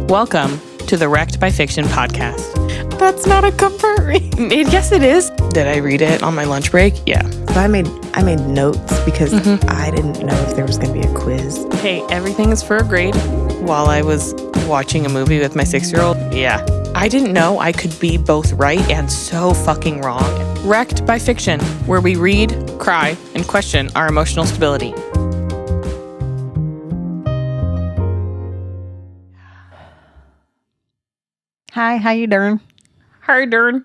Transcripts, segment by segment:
Welcome to the Wrecked by Fiction podcast. That's not a comfort read. Yes, it is. Did I read it on my lunch break? Yeah. So I made notes because I didn't know if there was going to be a quiz. Hey, everything is for a grade. While I was watching a movie with my 6-year-old, yeah. I didn't know I could be both right and so fucking wrong. Wrecked by Fiction, where we read, cry, and question our emotional stability. Hi, how you doing? Hi, Dern.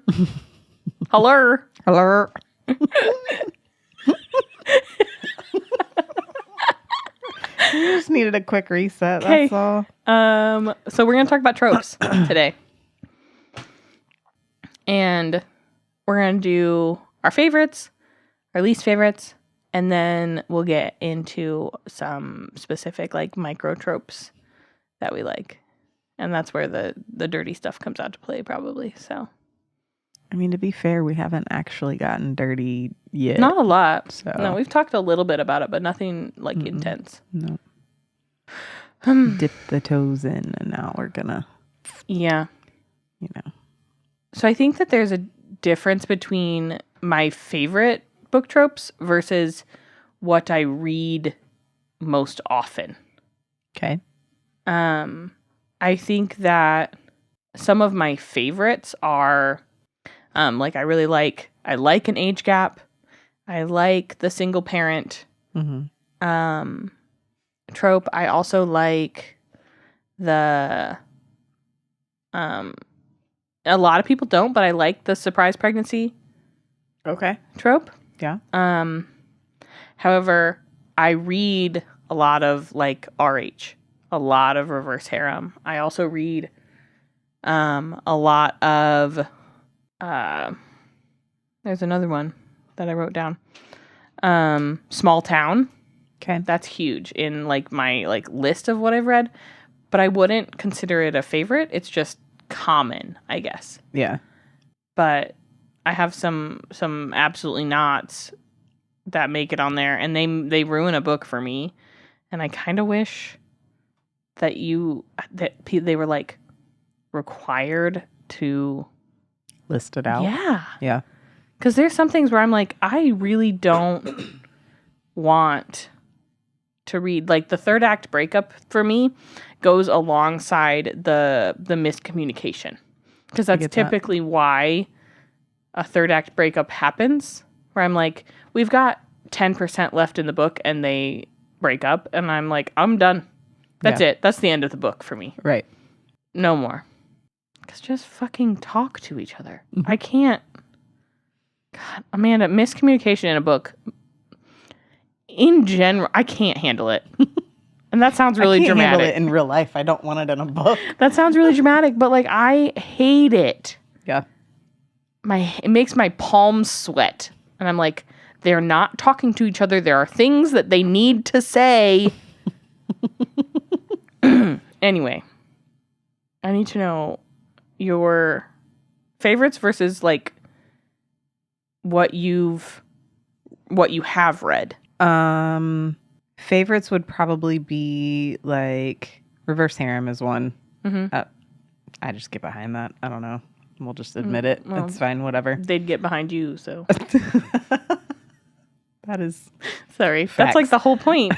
Hello. Hello. You just needed a quick reset, that's all. So we're going to talk about tropes today. And we're going to do our favorites, our least favorites, and then we'll get into some specific like micro tropes that we like. And that's where the dirty stuff comes out to play probably. So I mean, to be fair, we haven't actually gotten dirty yet. not a lot. So. No, we've talked a little bit about it, but nothing like intense. No. Dip the toes in and now we're gonna, Yeah. you know. So I think that there's a difference between my favorite book tropes versus what I read most often. Okay. I think that some of my favorites are like I like an age gap. I like the single parent trope. I also like the a lot of people don't, but I like the surprise pregnancy trope. Yeah. However, I read a lot of like RH, a lot of reverse harem. I also read a lot of there's another one that I wrote down. Small town. Okay. That's huge in like my like list of what I've read, but I wouldn't consider it a favorite. It's just common, I guess. Yeah. But I have some absolutely nots that make it on there, and they ruin a book for me. And I kind of wish that they were like required to List it out. Yeah. Yeah. Because there's some things where I'm like, I really don't want to read. Like the third act breakup for me goes alongside the miscommunication. Because that's typically why a third act breakup happens. Where I'm like, we've got 10% left in the book and they break up. And I'm like, I'm done. That's it. That's the end of the book for me. Right. No more. Because just fucking talk to each other. I can't. God, Amanda, miscommunication in a book, in general, I can't handle it. And that sounds really dramatic. Handle it in real life. I don't want it in a book. That sounds really dramatic, but like I hate it. Yeah. It makes my palms sweat. And I'm like, they're not talking to each other. There are things that they need to say. Anyway, I need to know your favorites versus like what you have read. Favorites would probably be like reverse harem is one. I just get behind that. I don't know. We'll just admit it. Well, it's fine. Whatever. They'd get behind you, so. That is sorry. facts. That's like the whole point.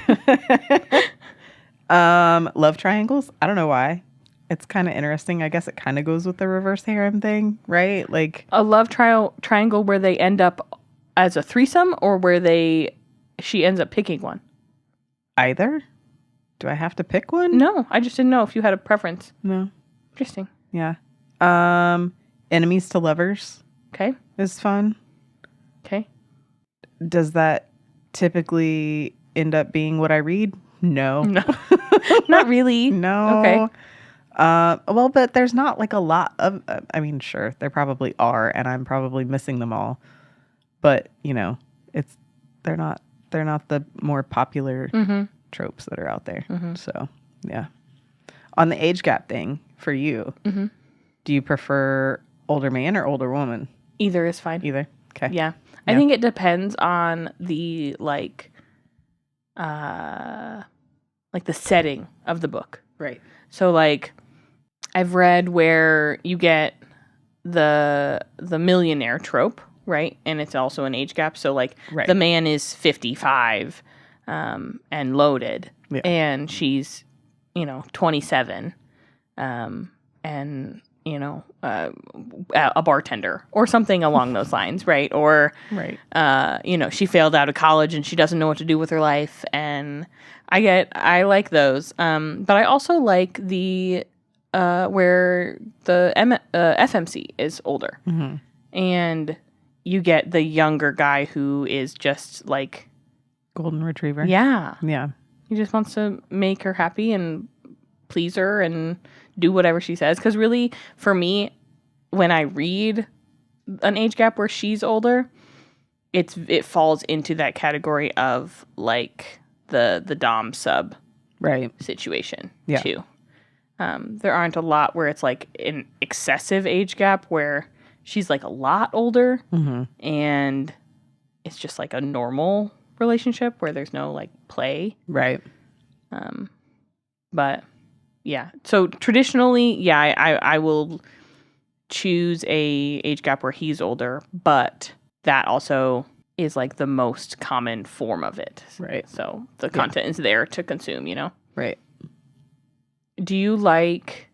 Love triangles. I don't know why. It's kind of interesting. I guess it kind of goes with the reverse harem thing, right? Like a love triangle where they end up as a threesome, or where she ends up picking one. Either. Do I have to pick one? No, I just didn't know if you had a preference. No. Interesting. Yeah. Enemies to lovers. Okay. Is fun. Okay. Does that typically end up being what I read? No. No. Not really. No. Okay. Well, but there's not like a lot of, I mean, sure, there probably are, and I'm probably missing them all. But, you know, they're not the more popular tropes that are out there. So, yeah. On the age gap thing for you, do you prefer older man or older woman? Either is fine. Either. Okay. Yeah. I think it depends on the like the setting of the book. Right. So like I've read where you get the millionaire trope, right? And it's also an age gap. So like Right. the man is 55 and loaded, Yeah. and she's 27 and a bartender or something along those lines, right? Or Right. she failed out of college and she doesn't know what to do with her life, and I like those, but I also like the where the FMC is older, and you get the younger guy who is just like Golden retriever. yeah, He just wants to make her happy and please her and do whatever she says. Because really, for me, when I read an age gap where she's older, it falls into that category of like the dom sub Right. situation Yeah. too. There aren't a lot where it's like an excessive age gap where she's like a lot older and it's just like a normal relationship where there's no like play. Right. But yeah, so traditionally, I will choose a age gap where he's older, but that also is like the most common form of it. Right. So the content is there to consume, Right. Do you like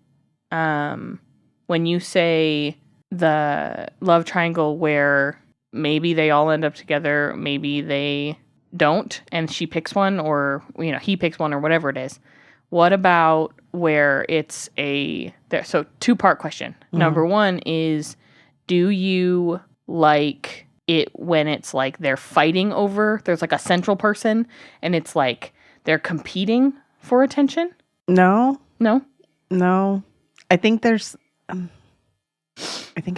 when you say the love triangle where maybe they all end up together, maybe they don't, and she picks one, or he picks one, or whatever it is? What about where it's so 2-part question. Number one is, do you like it when it's like they're fighting over, there's like a central person and it's like they're competing for attention? No. I think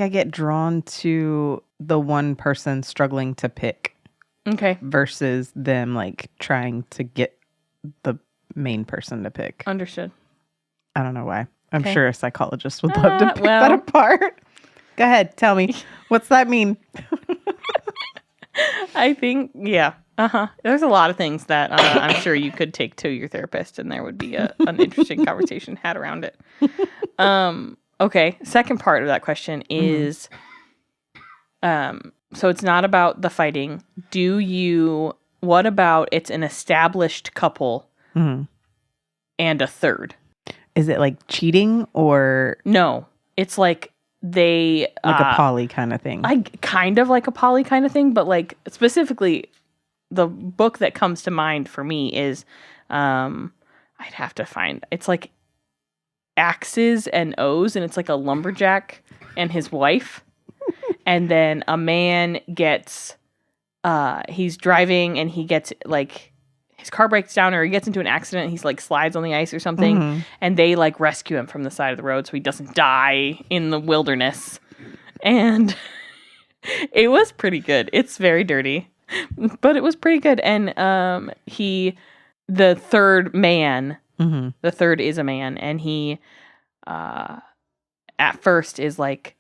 I get drawn to the one person struggling to pick. Okay. Versus them like trying to get the main person to pick. Understood. I don't know why. I'm Okay. sure a psychologist would love to pick that apart. Go ahead. Tell me. What's that mean? I think, yeah. There's a lot of things that I'm sure you could take to your therapist, and there would be an interesting conversation had around it. Okay. Second part of that question is, so it's not about the fighting. What about it's an established couple and a third? Is it like cheating or? No, it's like they like a poly kind of thing. Kind of like a poly kind of thing, but like specifically the book that comes to mind for me is I'd have to find, it's like X's and O's, and it's like a lumberjack and his wife, and then a man gets he's driving and he gets like his car breaks down, or he gets into an accident and he's like slides on the ice or something, and they like rescue him from the side of the road so he doesn't die in the wilderness. And it was pretty good. It's very dirty, but it was pretty good. And the third man, the third is a man, and he at first is like,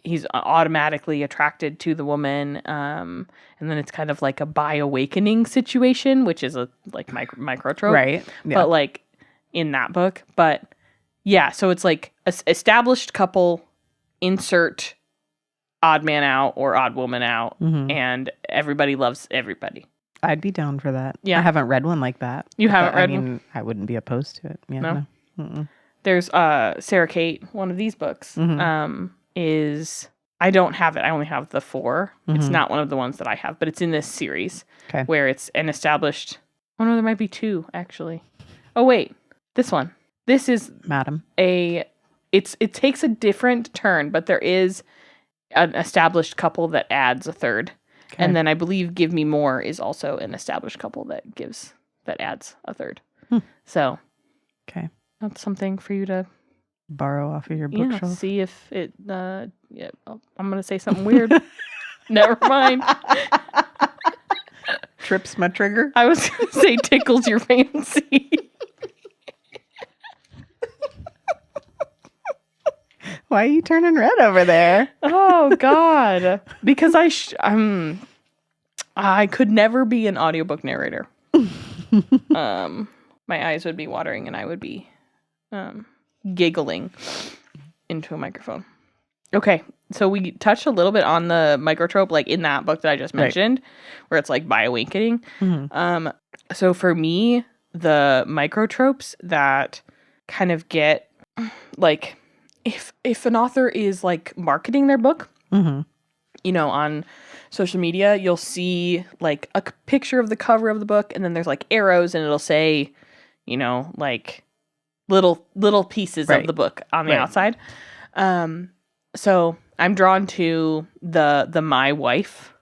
he's automatically attracted to the woman, and then it's kind of like a bi-awakening situation, which is a like micro trope, right? Yeah. But like in that book, but yeah, so it's like a established couple, insert odd man out or odd woman out, and everybody loves everybody. I'd be down for that. Yeah, I haven't read one like that. You haven't read one? I wouldn't be opposed to it. Yeah, no. There's Sarah Kate. One of these books is, I don't have it. I only have the 4. It's not one of the ones that I have, but it's in this series where it's an established. Oh no, there might be 2 actually. Oh wait, this one. This is Madam. It takes a different turn, but there is an established couple that adds a third, and then I believe Give Me More is also an established couple that adds a third. So, that's something for you to borrow off of your bookshelf. Yeah, see if it. I'm gonna say something weird. Never mind. Trips my trigger. I was gonna say tickles your fancy. Why are you turning red over there? Oh God! Because I could never be an audiobook narrator. My eyes would be watering and I would be giggling. into a microphone. Okay, so we touched a little bit on the microtrope, like in that book that I just mentioned, where it's like by awakening. Mm-hmm. So for me, the microtropes that kind of get like, if an author is like marketing their book, Mm-hmm. you know, on social media, you'll see like a picture of the cover of the book, and then there's like arrows, and it'll say, you know, like little pieces of the book on the outside. So I'm drawn to the my wife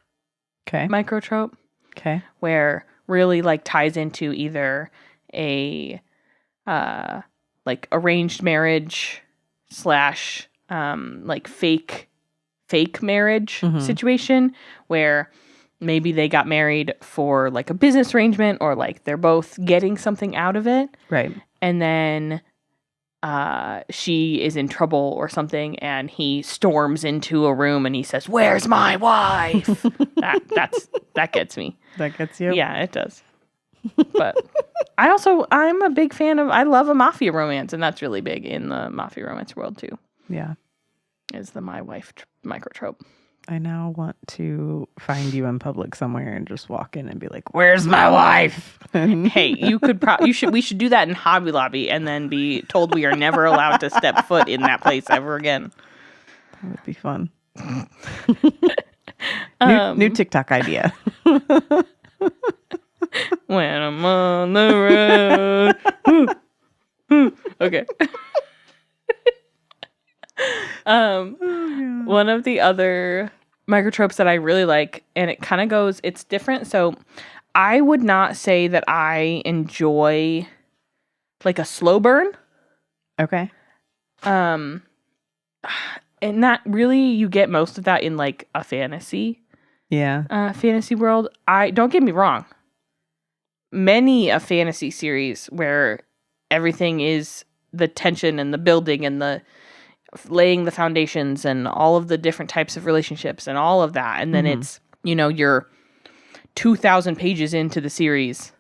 microtrope. Okay. Where really like ties into either a like arranged marriage / like fake marriage situation, where maybe they got married for like a business arrangement, or like they're both getting something out of it. Right. And then she is in trouble or something, and he storms into a room and he says, "Where's my wife?" that gets me. That gets you? Yeah, it does. But I'm a big fan of, I love a mafia romance, and that's really big in the mafia romance world too. Yeah. Is the my wife microtrope. I now want to find you in public somewhere and just walk in and be like, "Where's my wife?" Hey, we should do that in Hobby Lobby and then be told we are never allowed to step foot in that place ever again. That would be fun. New TikTok idea. When I'm on the road. Okay. One of the other microtropes that I really like, and it kind of goes, it's different. So I would not say that I enjoy like a slow burn. Okay. And that really, you get most of that in like a fantasy. Yeah. Fantasy world. Don't get me wrong. Many a fantasy series where everything is the tension and the building and the laying the foundations and all of the different types of relationships and all of that. And then it's, you know, you're 2,000 pages into the series.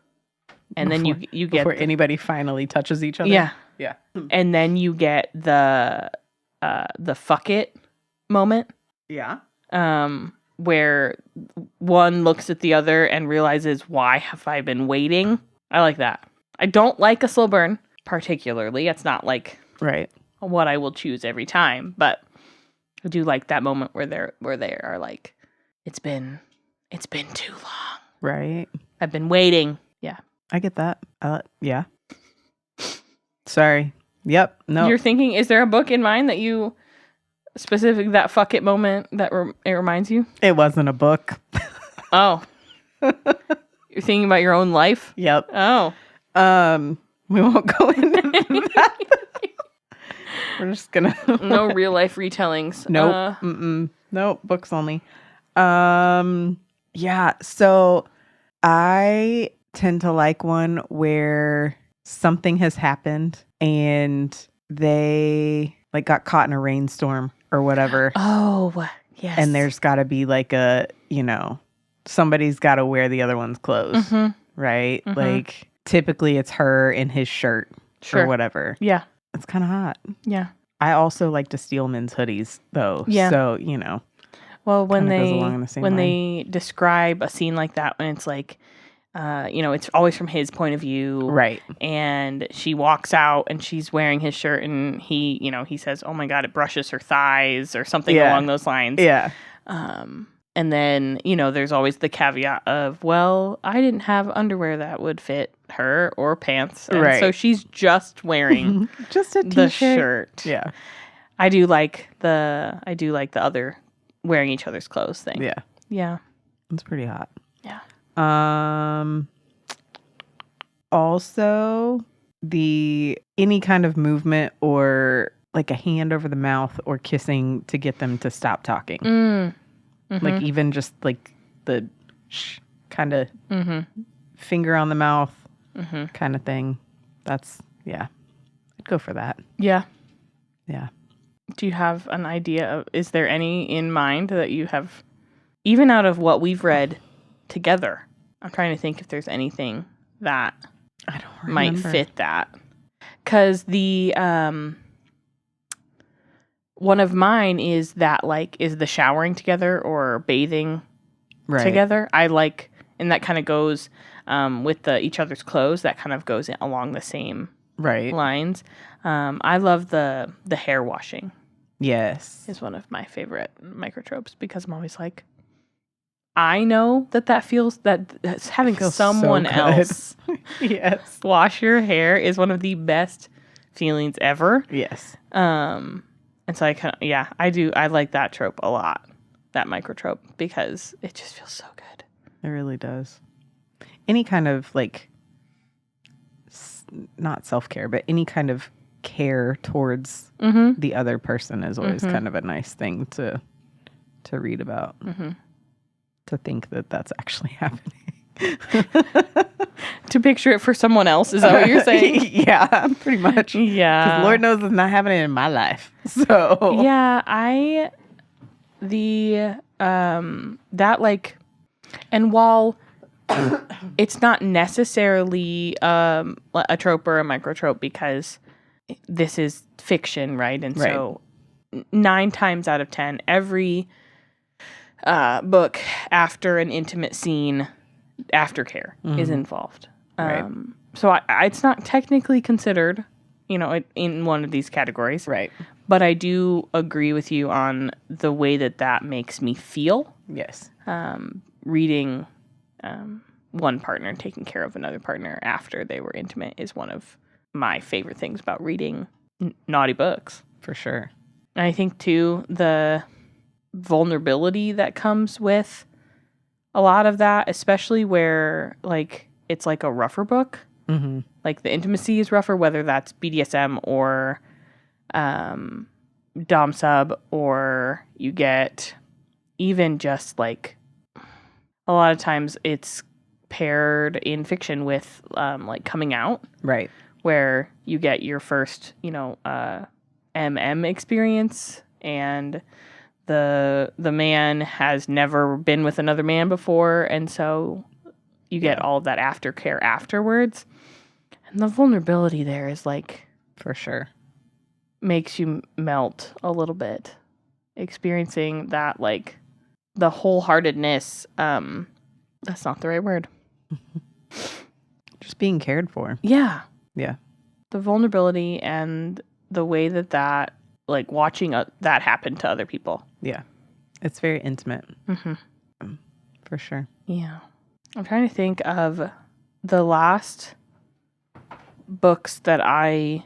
And then you get... Before anybody finally touches each other? Yeah. Yeah. And then you get the fuck it moment. Yeah. Where one looks at the other and realizes, why have I been waiting? I like that. I don't like a slow burn, particularly. It's not like... Right. what I will choose every time, but I do like that moment where they are like, it's been too long. Right. I've been waiting. Yeah. I get that. Yeah. Sorry. Yep. No. You're thinking, is there a book in mind that you specific that fuck it moment that it reminds you? It wasn't a book. Oh. You're thinking about your own life? Yep. Oh. We won't go into that. We're just gonna no real life retellings. Nope. Nope. Books only. Yeah. So I tend to like one where something has happened and they like got caught in a rainstorm or whatever. Oh, yes. And there's got to be like a, you know, somebody's got to wear the other one's clothes, right? Mm-hmm. Like typically it's her in his shirt or whatever. Yeah. It's kind of hot. Yeah. I also like to steal men's hoodies though. Yeah. So, you know. Well, when they describe a scene like that, when it's like, you know, it's always from his point of view. Right. And she walks out and she's wearing his shirt and he, you know, he says, "Oh my God, it brushes her thighs," or something along those lines. Yeah. And then, you know, there's always the caveat of, well, I didn't have underwear that would fit her or pants. And so she's just wearing just a t-shirt. The shirt. Yeah. I do like the other wearing each other's clothes thing. Yeah. Yeah. It's pretty hot. Yeah. Also any kind of movement or like a hand over the mouth or kissing to get them to stop talking. Mm-hmm. Like even just like the kind of finger on the mouth kind of thing. That's, yeah. I'd go for that. Yeah. Yeah. Do you have an idea of, is there any in mind that you have, even out of what we've read together? I'm trying to think if there's anything that I don't might fit that. Because one of mine is that like is the showering together or bathing together. I like, and that kind of goes with each other's clothes. That kind of goes along the same lines. I love the hair washing. Yes, is one of my favorite microtropes because I'm always like, I know that feels having someone else yes wash your hair is one of the best feelings ever. Yes. And so I like that trope a lot, that microtrope, because it just feels so good. It really does. Any kind of like not self-care, but any kind of care towards the other person is always kind of a nice thing to read about. To think that that's actually happening. To picture it for someone else, is that what you're saying? Yeah, pretty much. Yeah. Because Lord knows it's not happening in my life. So yeah, that like, and while it's not necessarily a trope or a microtrope because this is fiction, right? And so 9 times out of 10, every book after an intimate scene, aftercare is involved. So it's not technically considered, in one of these categories. Right. But I do agree with you on the way that makes me feel. Yes. Reading one partner taking care of another partner after they were intimate is one of my favorite things about reading naughty books. For sure. And I think, too, the vulnerability that comes with a lot of that, especially where, like, it's like a rougher book. Mm-hmm. Like, the intimacy is rougher, whether that's BDSM or dom sub, or you get even just, like, a lot of times it's paired in fiction with, like, coming out. Right. Where you get your first, MM experience, and the man has never been with another man before, and so you get all of that aftercare afterwards. And the vulnerability there is like, for sure, makes you melt a little bit, experiencing that, like, the wholeheartedness. That's not the right word. Just being cared for. Yeah. Yeah. The vulnerability and the way that like watching that happen to other people. Yeah. It's very intimate. For sure. Yeah. I'm trying to think of the last books that I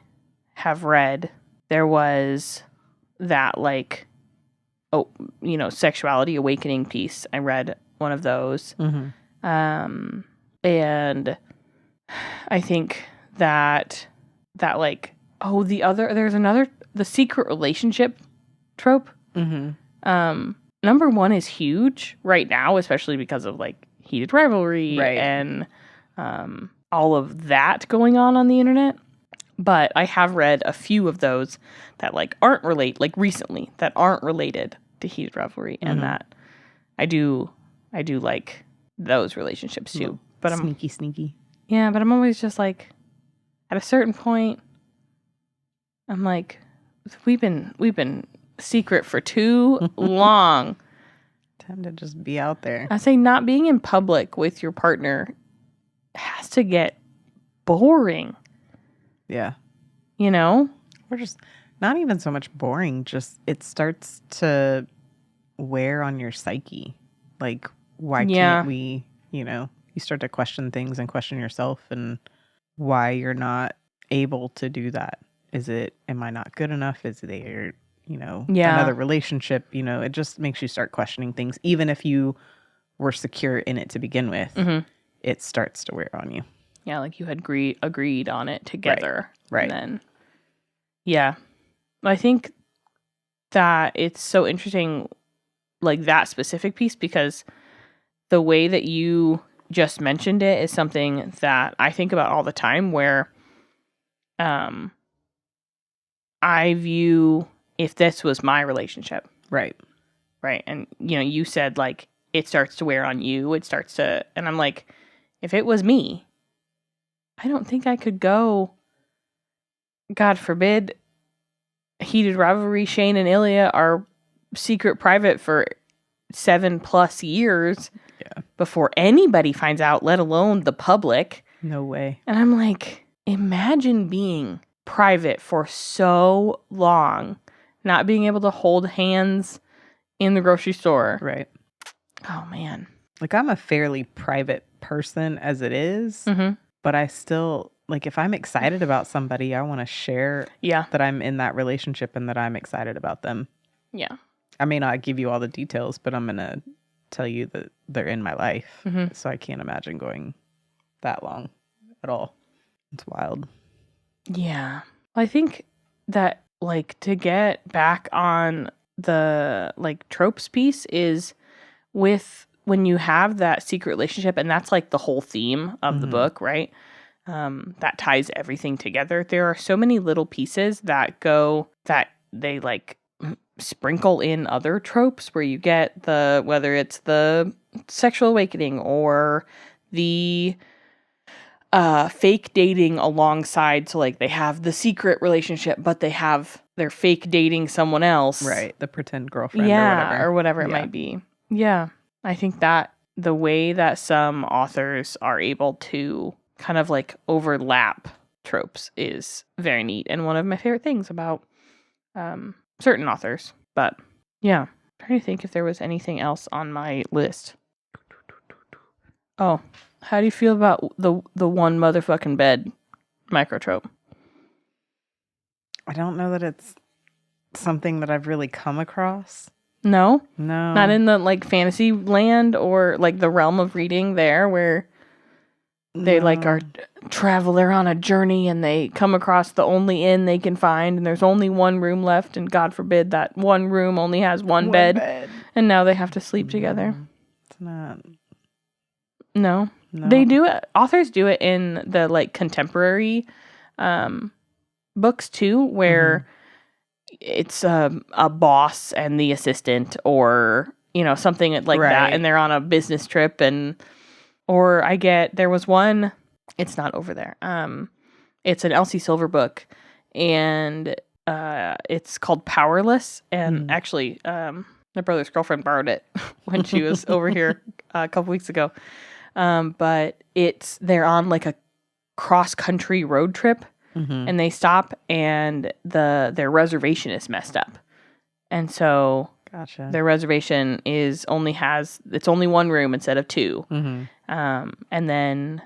have read. There was that, like, sexuality awakening piece. I read one of those. And I think that like, the secret relationship trope. Number one is huge right now, especially because of like heated rivalry and all of that going on the internet. But I have read a few of those that like aren't recently that aren't related to heated rivalry, and that I do like those relationships too. But I'm sneaky. Yeah, but I'm always just like, at a certain point, I'm like, we've been secret for too long. Time to just be out there. I say not being in public with your partner has to get boring. Yeah. Or just not even so much boring, just it starts to wear on your psyche. Like, why can't we, you start to question things and question yourself and why you're not able to do that. Am I not good enough? Is there, another relationship? It just makes you start questioning things. Even if you were secure in it to begin with, it starts to wear on you. Yeah, like you had agreed on it together. Right. And then, I think that it's so interesting, like that specific piece, because the way that you just mentioned it is something that I think about all the time, where I view, if this was my relationship. Right. And, you said, like, it starts to wear on you. And I'm like, if it was me, I don't think I could go, God forbid, heated rivalry. Shane and Ilya are secret private for 7+ years before anybody finds out, let alone the public. No way. And I'm like, imagine being private for so long, not being able to hold hands in the grocery store. Right. Oh, man. Like, I'm a fairly private person as it is, but I still, like, if I'm excited about somebody, I want to share that I'm in that relationship and that I'm excited about them. Yeah. I may not give you all the details, but I'm going to tell you that they're in my life. So I can't imagine going that long at all. It's wild. Yeah. I think that, like, to get back on the, like, tropes piece is with when you have that secret relationship, and that's, like, the whole theme of the book, right? That ties everything together. There are so many little pieces that they, like, sprinkle in other tropes where you get whether it's the sexual awakening or the fake dating alongside. So, like, they have the secret relationship, but they're fake dating someone else. Right. The pretend girlfriend or whatever it might be. Yeah. I think that the way that some authors are able to kind of, like, overlap tropes is very neat. And one of my favorite things about certain authors. But yeah, I'm trying to think if there was anything else on my list. Oh, how do you feel about the one motherfucking bed microtrope? I don't know that it's something that I've really come across. No? No. Not in the, like, fantasy land or, like, the realm of reading there where they like are they're on a journey and they come across the only inn they can find, and there's only one room left, and God forbid that one room only has one bed, and now they have to sleep together. It's not. No. They do it. Authors do it in the, like, contemporary books too, where it's a boss and the assistant, or, you know, something like that, and they're on a business trip, or there was one, it's not over there. It's an Elsie Silver book, and it's called Powerless. And actually, my brother's girlfriend borrowed it when she was over here a couple weeks ago. But they're on, like, a cross-country road trip, and they stop, and their reservation is messed up. And so their reservation it's only one room instead of two. And then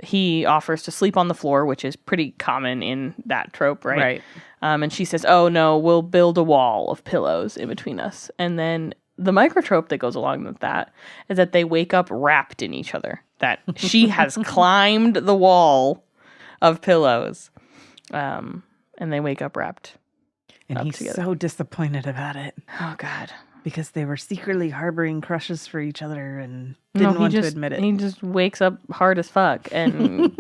he offers to sleep on the floor, which is pretty common in that trope, right? Right. And she says, "Oh no, we'll build a wall of pillows in between us." And then the microtrope that goes along with that is that they wake up wrapped in each other. That she has climbed the wall of pillows, and they wake up wrapped. And he's together. So disappointed about it. Oh God. Because they were secretly harboring crushes for each other and didn't want to admit it. He just wakes up hard as fuck and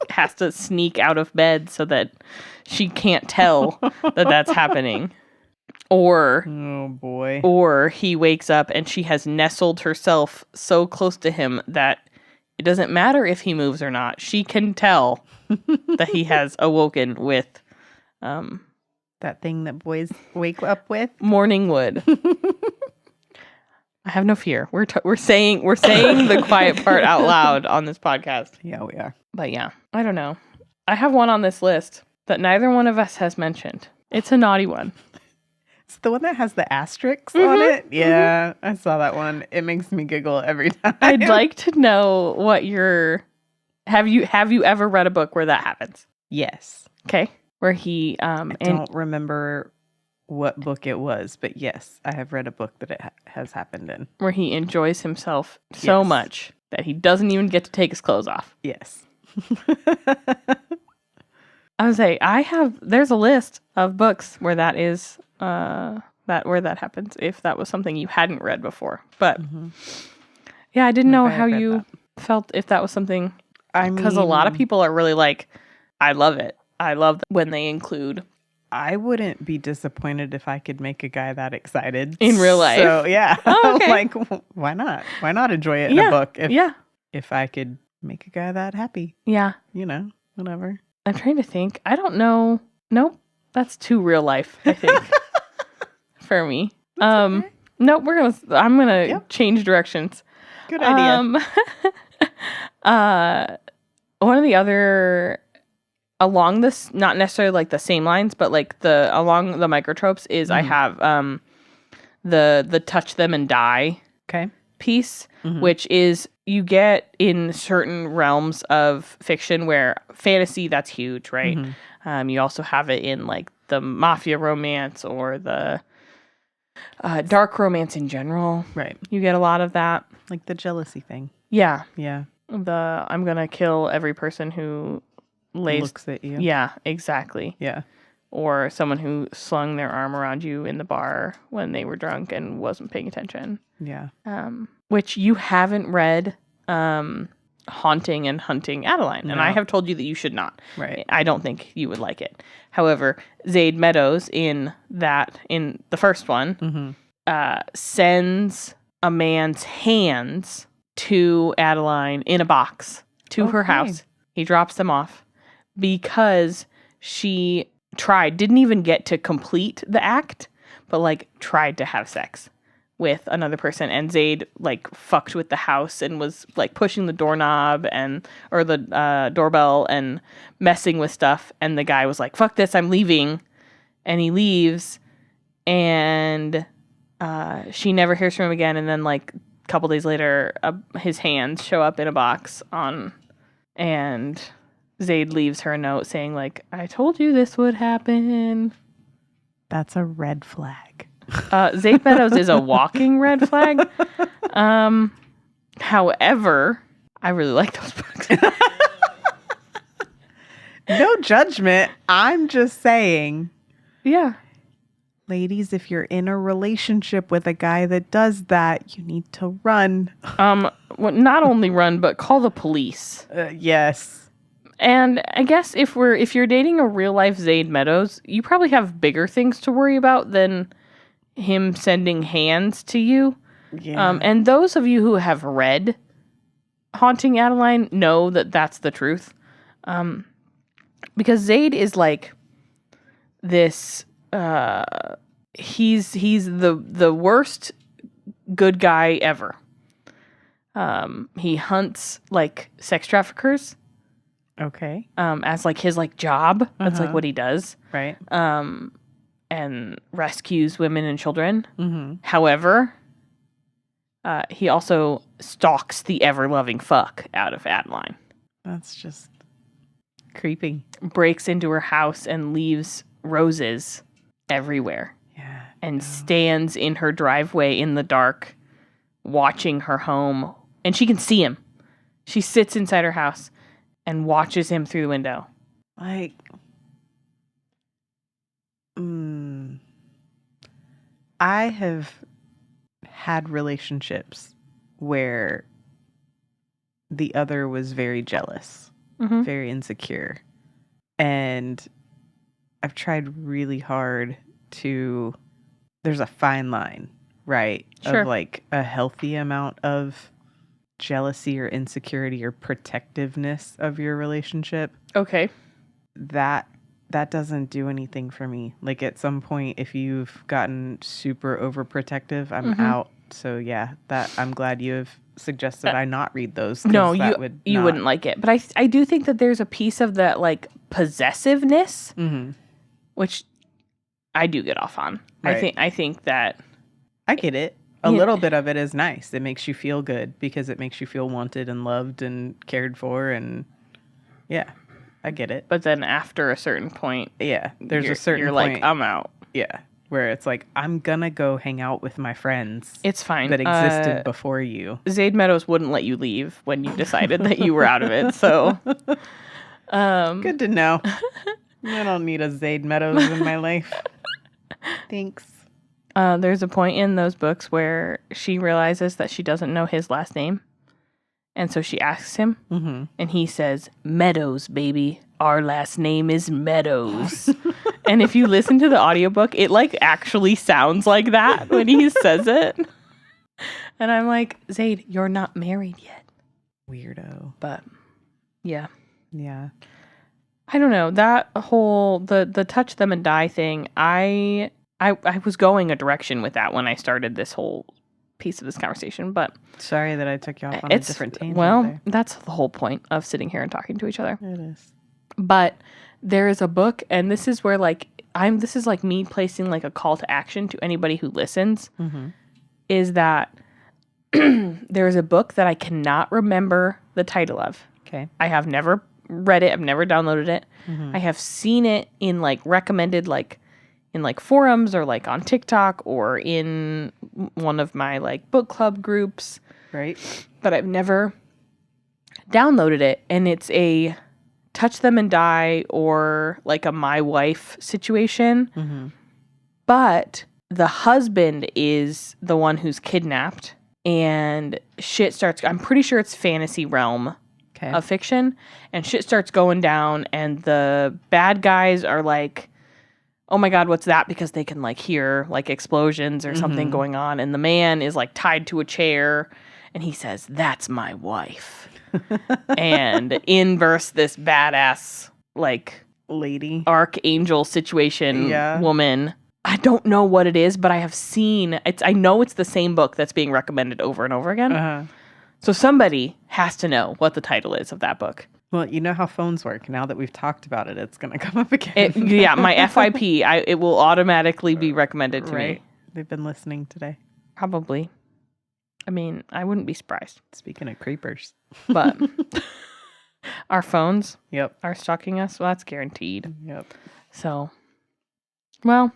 has to sneak out of bed so that she can't tell that that's happening. Or, oh boy. Or he wakes up and she has nestled herself so close to him that it doesn't matter if he moves or not. She can tell that he has awoken with that thing that boys wake up with, morning wood. I have no fear. We're saying the quiet part out loud on this podcast. Yeah, we are. But yeah, I don't know. I have one on this list that neither one of us has mentioned. It's a naughty one. It's the one that has the asterisks on it. Yeah, I saw that one. It makes me giggle every time. I'd like to know what have you ever read a book where that happens? Yes. Okay. Where he I don't remember what book it was, but yes, I have read a book that it has happened in. Where he enjoys himself so much that he doesn't even get to take his clothes off. Yes. I would say there's a list of books where that is where that happens, if that was something you hadn't read before. But yeah, I didn't know how you felt, if that was something, because a lot of people are really like, I love it. I love when they include. I wouldn't be disappointed if I could make a guy that excited in real life. So yeah, oh, okay. Like, why not? Why not enjoy it in a book? If I could make a guy that happy. Yeah, whatever. I'm trying to think. I don't know. Nope, That's too real life, I think, for me. Okay. No, I'm gonna change directions. Good idea. One of the other along this, not necessarily like the same lines, but like along the microtropes is I have the touch them and die piece, which is you get in certain realms of fiction where fantasy, that's huge, right? You also have it in like the mafia romance or the dark romance in general. Right. You get a lot of that. Like the jealousy thing. Yeah. Yeah. I'm going to kill every person who looks at you. Yeah, exactly. Yeah. Or someone who slung their arm around you in the bar when they were drunk and wasn't paying attention. Yeah. Which you haven't read Haunting and Hunting Adeline. No. And I have told you that you should not. Right. I don't think you would like it. However, Zaid Meadows in the first one sends a man's hands to Adeline in a box to her house. He drops them off because she didn't even get to complete the act, but like tried to have sex with another person, and Zaid like fucked with the house and was like pushing the doorknob or the doorbell and messing with stuff, and the guy was like, fuck this, I'm leaving, and he leaves, and she never hears from him again, and then like a couple days later his hands show up in a box and Zaid leaves her a note saying like, I told you this would happen. That's a red flag. Zaid Meadows is a walking red flag. However, I really like those books. No judgment. I'm just saying. Yeah. Ladies, if you're in a relationship with a guy that does that, you need to run. Well, not only run, but call the police. Yes. And I guess if you're dating a real life Zaid Meadows, you probably have bigger things to worry about than him sending hands to you. Yeah. And those of you who have read Haunting Adeline know that that's the truth. Because Zaid is like this, he's the worst good guy ever. He hunts like sex traffickers. Okay. As like his like job. That's like what he does. Right. And rescues women and children. Mm-hmm. However, he also stalks the ever-loving fuck out of Adeline. That's just creepy. Breaks into her house and leaves roses everywhere. Yeah. And stands in her driveway in the dark, watching her home. And she can see him. She sits inside her house and watches him through the window. Like, I have had relationships where the other was very jealous, very insecure. And I've tried really hard there's a fine line, right? Sure. Of like a healthy amount of jealousy or insecurity or protectiveness of your relationship. Okay. That doesn't do anything for me. Like at some point, if you've gotten super overprotective, I'm out. So yeah, I'm glad you have suggested I not read those. No, you wouldn't like it. But I do think that there's a piece of that like possessiveness, which I do get off on. Right. I think that I get it. A little bit of it is nice. It makes you feel good because it makes you feel wanted and loved and cared for, and yeah, I get it. But then after a certain point, yeah, there's a certain you're point, like, I'm out. Yeah, where it's like, I'm gonna go hang out with my friends. It's fine. That existed before you. Zaid Meadows wouldn't let you leave when you decided that you were out of it. So, good to know. I don't need a Zaid Meadows in my life. Thanks. There's a point in those books where she realizes that she doesn't know his last name. And so she asks him, and he says, Meadows, baby. Our last name is Meadows. And if you listen to the audiobook, it like actually sounds like that when he says it. And I'm like, Zaid, you're not married yet. Weirdo. But yeah. Yeah. I don't know, that whole the touch them and die thing. I was going a direction with that when I started this whole piece of this conversation, but Sorry that I took you off on a different tangent. Well, there. that's the whole point of sitting here and talking to each other. It is. But there is a book, and this is where this is like me placing like a call to action to anybody who listens. Mm-hmm. Is that there is a book that I cannot remember the title of. Okay. I have never read it. I've never downloaded it. Mm-hmm. I have seen it in like recommended in like forums or like on TikTok or in one of my like book club groups. Right. But I've never downloaded it. And it's a touch them and die or like a my wife situation. Mm-hmm. But the husband is the one who's kidnapped and shit starts. I'm pretty sure it's fantasy realm of fiction, and shit starts going down, and the bad guys are like, oh my God, what's that? Because they can like hear like explosions or something going on. And the man is like tied to a chair and he says, that's my wife. And in bursts this badass like lady archangel situation Yeah. woman. I don't know what it is, but I have seen it's. I know it's the same book that's being recommended over and over again. Uh-huh. So somebody has to know what the title is of that book. Well, you know how phones work. Now that we've talked about it, it's going to come up again. Yeah, my FYP, it will automatically be recommended to me. They've been listening today. Probably. I mean, I wouldn't be surprised. Speaking of creepers. But our phones Yep. are stalking us. Well, that's guaranteed. Yep. So, well,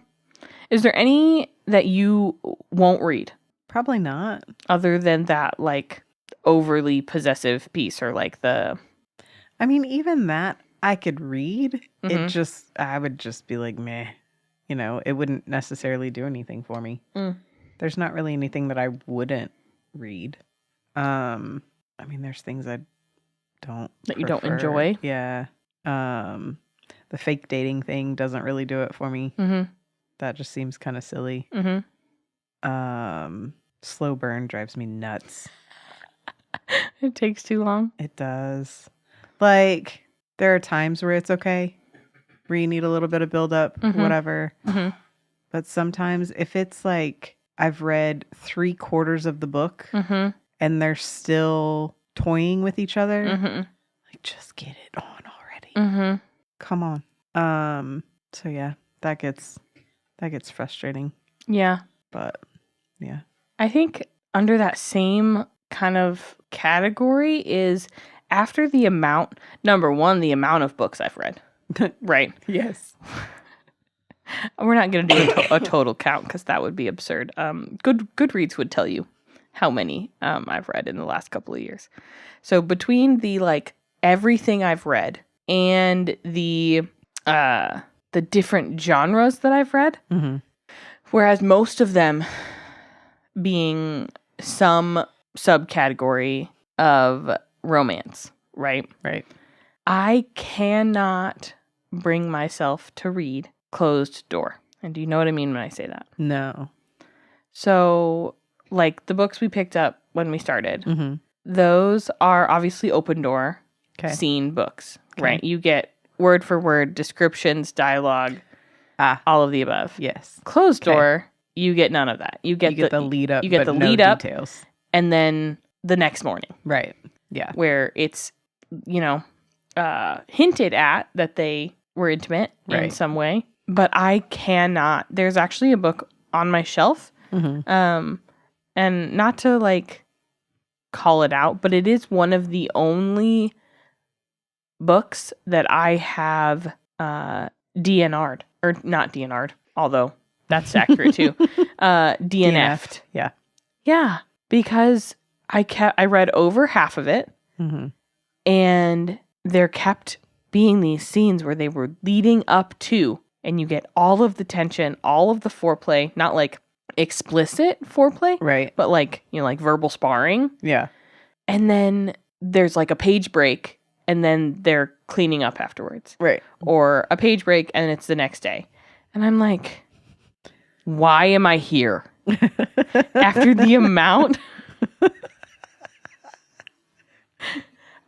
is there any that you won't read Probably not. other than that, like, overly possessive piece or like the... I mean, even that I could read. Mhm. I would just be like, meh. You know, it wouldn't necessarily do anything for me. Mm. There's not really anything that I wouldn't read. I mean, there's things I don't That you don't prefer. enjoy? Yeah. The fake dating thing doesn't really do it for me. Mm-hmm. That just seems kind of silly. Mm-hmm. Slow burn drives me nuts. It takes too long. It does. Like, there are times where it's okay, where you need a little bit of build up, whatever. Mm-hmm. But sometimes if it's like I've read 3/4 of the book Mm-hmm. and they're still toying with each other, Mm-hmm. like, just get it on already. Mm-hmm. Come on. So yeah, that gets frustrating. Yeah. But yeah. I think under that same kind of category is after the amount, number one, the amount of books I've read. Right. Yes. We're not going to do a total count because that would be absurd. Goodreads would tell you how many I've read in the last couple of years. So between the like everything I've read and the different genres that I've read, whereas most of them being some subcategory of romance, right? Right. I cannot bring myself to read Closed Door. And do you know what I mean when I say that? No. So, like the books we picked up when we started, those are obviously open door scene books, right? You get word for word descriptions, dialogue, all of the above. Yes. Closed door, you get none of that. You get the lead up. You get but the no lead up, details. and then the next morning. Right. Yeah. Where it's, hinted at that they were intimate in some way. But I cannot. There's actually a book on my shelf. And not to like call it out, but it is one of the only books that I have DNR'd. Or not DNR'd, although that's accurate too. DNF'd. Yeah. Yeah. Because I read over half of it. And there kept being these scenes where they were leading up to, and you get all of the tension, all of the foreplay, not like explicit foreplay, right? But like, like verbal sparring. Yeah. And then there's like a page break, and then they're cleaning up afterwards. Right. Or a page break, and it's the next day. And I'm like, why am I here? After the amount...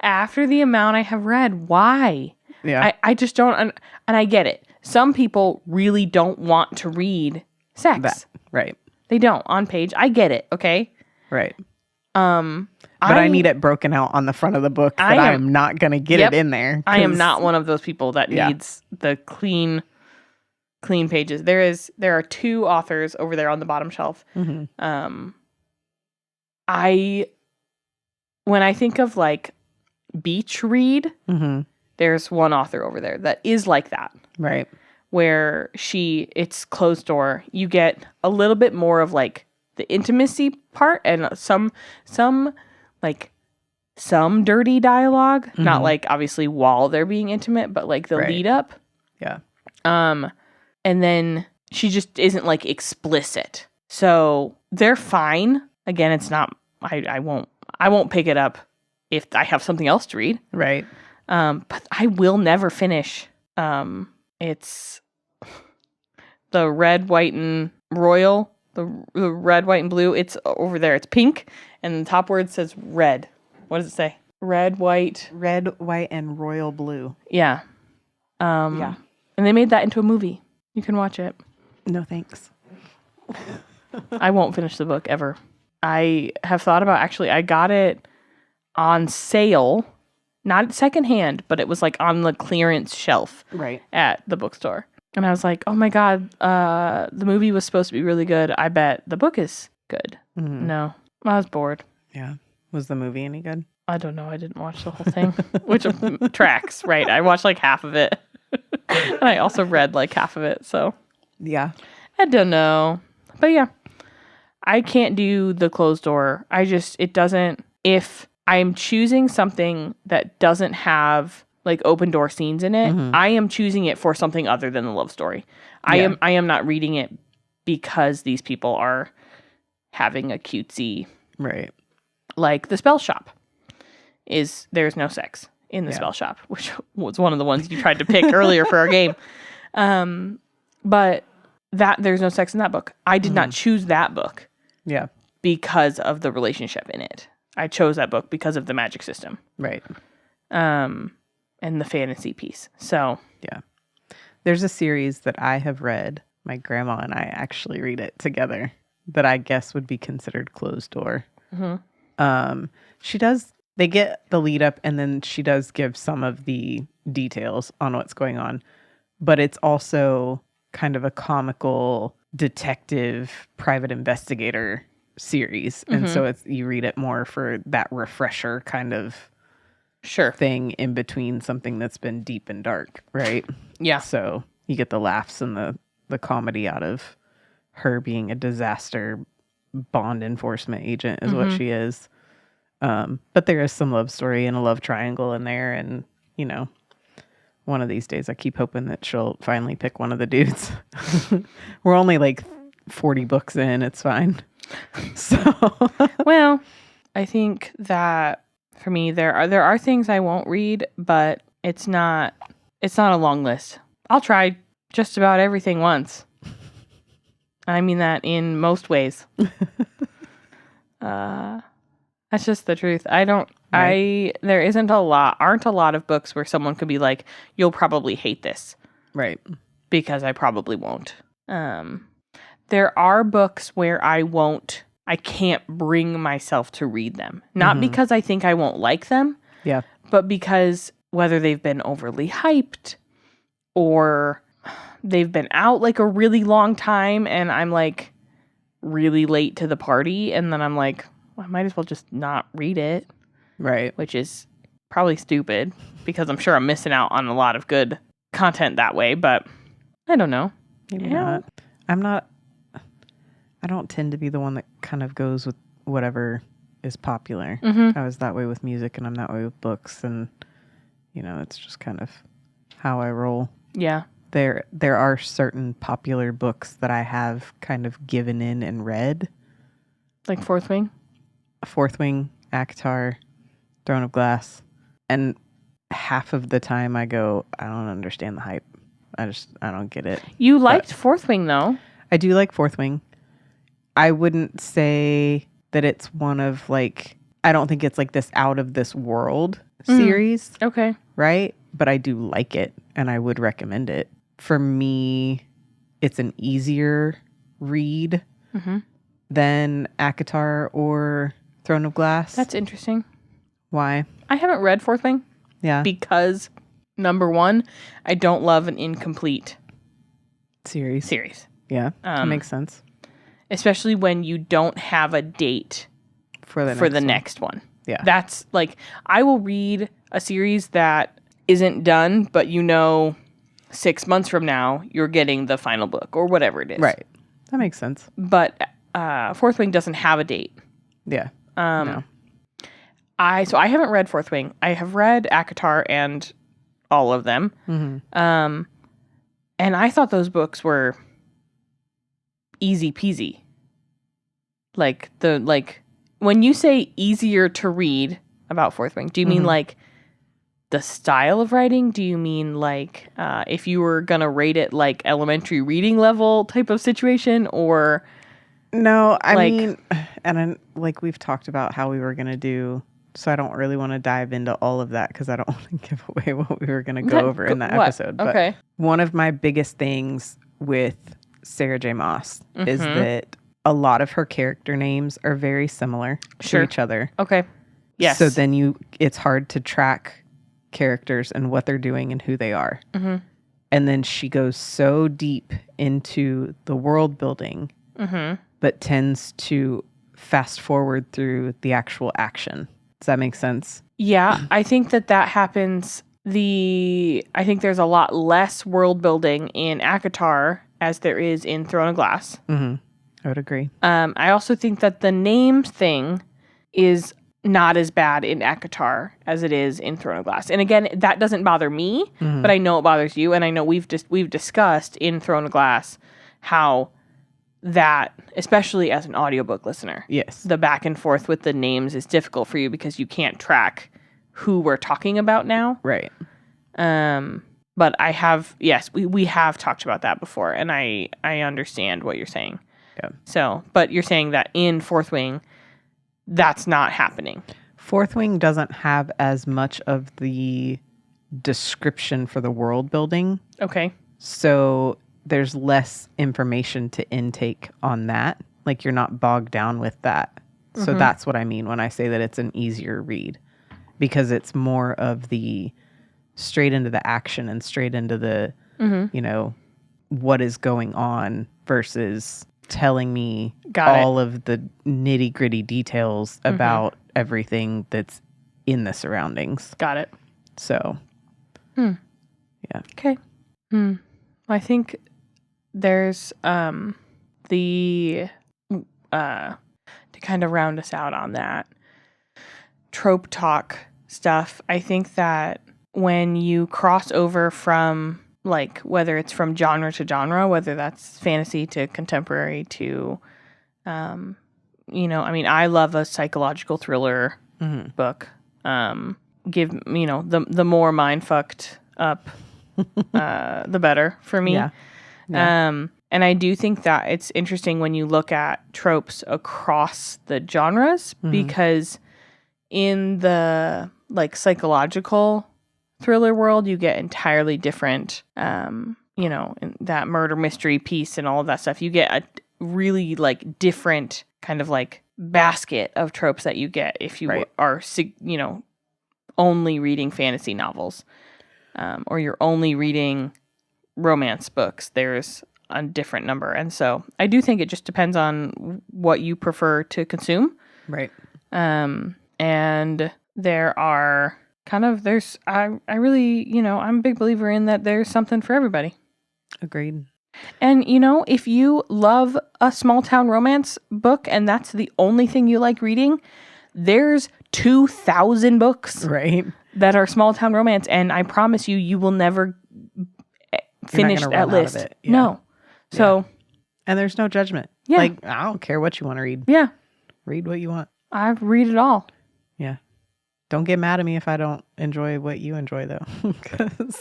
After the amount I have read, why? Yeah. I just don't, and I get it. Some people really don't want to read sex. That, right. They don't on page. I get it. Okay. Right. But I need it broken out on the front of the book that I am not going to get it in there. I am not one of those people that needs the clean pages. There are 2 authors over there on the bottom shelf. Mm-hmm. When I think of like beach read, mm-hmm. there's one author over there that is like that. Right. Where it's closed door. You get a little bit more of like the intimacy part and some dirty dialogue, mm-hmm. not like obviously while they're being intimate, but like the lead up. Yeah. And then she just isn't like explicit. So they're fine. Again, it's not, I won't pick it up if I have something else to read. Right. But I will never finish. It's the red, white, and royal. The red, white, and blue. It's over there. It's pink, and the top word says red. What does it say? Red, white, and royal blue. Yeah. Yeah. And they made that into a movie. You can watch it. No thanks. I won't finish the book ever. I have thought about I got it on sale, not secondhand, but it was like on the clearance shelf at the bookstore. And I was like, oh my God, the movie was supposed to be really good. I bet the book is good. Mm-hmm. No, I was bored. Yeah. Was the movie any good? I don't know. I didn't watch the whole thing, which tracks, right? I watched like half of it. And I also read like half of it. So yeah, I don't know. But yeah, I can't do the closed door. It doesn't, if I'm choosing something that doesn't have like open door scenes in it, mm-hmm. I am choosing it for something other than the love story. I am not reading it because these people are having a cutesy, right? Like the spell shop there's no sex in the spell shop, which was one of the ones you tried to pick earlier for our game. But there's no sex in that book. I did not choose that book. Yeah. Because of the relationship in it. I chose that book because of the magic system. Right. And the fantasy piece. So. Yeah. There's a series that I have read. My grandma and I actually read it together that I guess would be considered closed door. Mm-hmm. They get the lead up and then she does give some of the details on what's going on. But it's also kind of a comical detective private investigator series. And so you read it more for that refresher kind of thing in between something that's been deep and dark, right? Yeah. So you get the laughs and the comedy out of her being a disaster bond enforcement agent is what she is. But there is some love story and a love triangle in there. And, you know, one of these days I keep hoping that she'll finally pick one of the dudes. We're only like 40 books in. It's fine. So, well, I think that for me, there are things I won't read, but it's not a long list. I'll try just about everything once. I mean that in most ways. That's just the truth. There aren't a lot of books where someone could be like, you'll probably hate this. Right. Because I probably won't. There are books where I can't bring myself to read them. Not because I think I won't like them. Yeah. But because whether they've been overly hyped or they've been out like a really long time and I'm like really late to the party and then I'm like, well, I might as well just not read it. Right. Which is probably stupid because I'm sure I'm missing out on a lot of good content that way, but I don't know. Maybe not. I don't tend to be the one that kind of goes with whatever is popular. I was that way with music and I'm that way with books and, you know, it's just kind of how I roll. Yeah. There are certain popular books that I have kind of given in and read. Like Fourth Wing? Fourth Wing, ACOTAR, Throne of Glass. And half of the time I go, I don't understand the hype. I don't get it. You liked Fourth Wing though. I do like Fourth Wing. I wouldn't say that it's one of like, I don't think it's like this out of this world series. Okay. Right? but I do like it and I would recommend it. For me, it's an easier read than ACOTAR or Throne of Glass. That's interesting. Why? I haven't read Fourth Wing. Yeah. Because, number one, I don't love an incomplete series. Yeah, that makes sense. Especially when you don't have a date for the next one. Yeah. That's like, I will read a series that isn't done, but 6 months from now, you're getting the final book or whatever it is. Right. That makes sense. But Fourth Wing doesn't have a date. Yeah. No. I haven't read Fourth Wing. I have read ACOTAR and all of them. And I thought those books were easy peasy. When you say easier to read about Fourth Wing, do you mean like the style of writing? Do you mean like if you were gonna rate it like elementary reading level type of situation, or no? I mean, and like we've talked about how we were gonna do, so I don't really want to dive into all of that because I don't want to give away what we were gonna go over in that episode. But okay. One of my biggest things with Sarah J. Maas is that a lot of her character names are very similar to each other. Okay. Yes. So then it's hard to track characters and what they're doing and who they are. And then she goes so deep into the world building, but tends to fast forward through the actual action. Does that make sense? Yeah, I think that happens. I think there's a lot less world building in ACOTAR as there is in Throne of Glass. I would agree. I also think that the name thing is not as bad in ACOTAR as it is in Throne of Glass. And again, that doesn't bother me, but I know it bothers you. And I know we've discussed in Throne of Glass how that, especially as an audiobook listener, yes, the back and forth with the names is difficult for you because you can't track who we're talking about now. Right. But I have, yes, we have talked about that before, and I understand what you're saying. Yeah. So, but you're saying that in Fourth Wing, that's not happening. Fourth Wing doesn't have as much of the description for the world building. Okay. So there's less information to intake on that. Like you're not bogged down with that. So that's what I mean when I say that it's an easier read, because it's more of the straight into the action and straight into the, what is going on versus telling me all of the nitty gritty details about everything that's in the surroundings. Got it. So, yeah. Okay. I think there's to kind of round us out on that trope talk stuff. I think that when you cross over from, like, whether it's from genre to genre, whether that's fantasy to contemporary to, I love a psychological thriller book. Give, the more mind fucked up, the better for me. Yeah. And I do think that it's interesting when you look at tropes across the genres, because in the, like, psychological thriller world, you get entirely different, in that murder mystery piece and all of that stuff. You get a really, like, different kind of, like, basket of tropes that you get if you are, only reading fantasy novels, or you're only reading romance books. There's a different number. And so I do think it just depends on what you prefer to consume. Right. And there are I really, I'm a big believer in that there's something for everybody. Agreed. And, if you love a small town romance book and that's the only thing you like reading, there's 2,000 books that are small town romance. And I promise you will never finish that list. Yeah. No. So, and there's no judgment. Yeah. Like, I don't care what you want to read. Yeah. Read what you want. I read it all. Yeah. Don't get mad at me if I don't enjoy what you enjoy, though.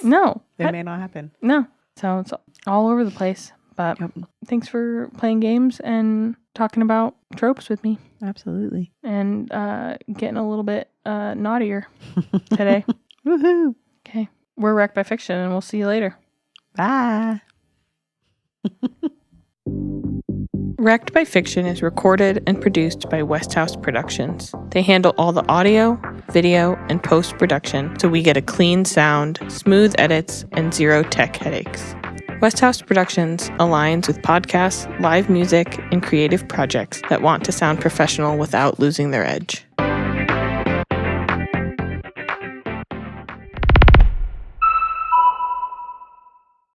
No. It may not happen. No. So it's all over the place. But thanks for playing games and talking about tropes with me. Absolutely. And getting a little bit naughtier today. Woohoo. Okay. We're Wrecked by Fiction, and we'll see you later. Bye. Wrecked by Fiction is recorded and produced by Westhouse Productions. They handle all the audio, video, and post-production, so we get a clean sound, smooth edits, and zero tech headaches. Westhouse Productions aligns with podcasts, live music, and creative projects that want to sound professional without losing their edge.